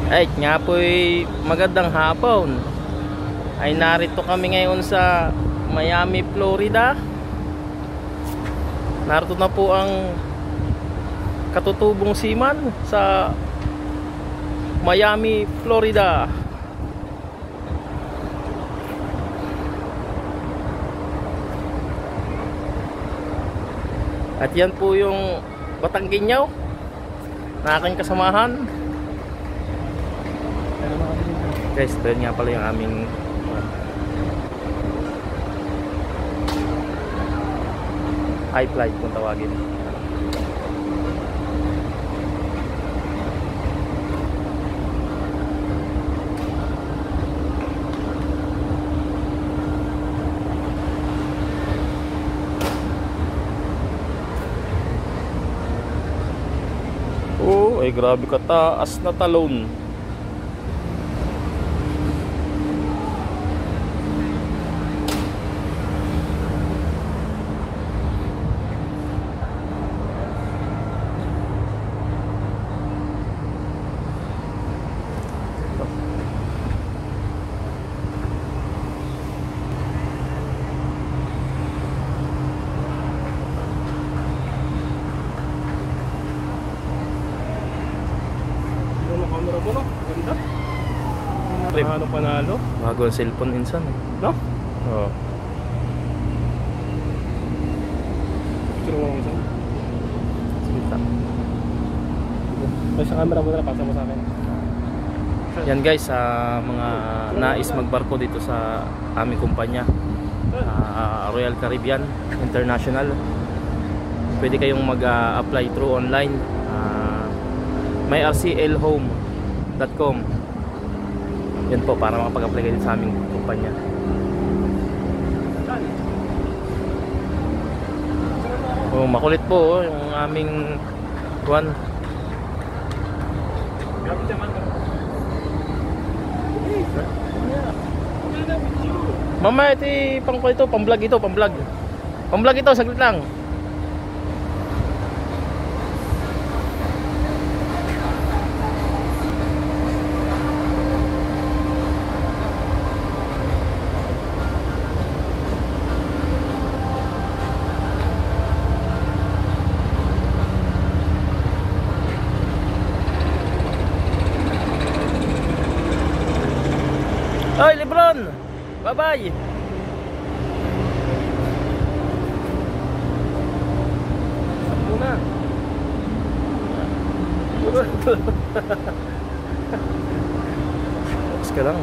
Ay, nga po'y magandang hapon. Ay narito kami ngayon sa Miami, Florida. Narito na po ang katutubong seaman sa Miami, Florida. At yan po yung Batangginyaw na aking kasamahan. Guys, ito nga pala yung aming high flight kung tawagin. Oh, ay grabe kataas na talon. Camera mo, no? Ganda. Ano panalo? Bago ang cellphone insan eh. No? Oo. Picture mo lang isa. Sige ta. May sa camera mo na, pasa mo sa akin. Yan guys, mga nais magbarko dito sa aming kumpanya, Royal Caribbean International. Pwede kayong mag-apply through online. May rclhome.com. Yan po, para makapag-apply kayo sa aming kumpanya. Oh, makulit po yung aming kuwan. Mama, ito pang-vlog ito, pang-vlog. Pang-vlog ito, saglit lang. Oy, Lebron! Bye-bye! Muna. Tapos ka lang.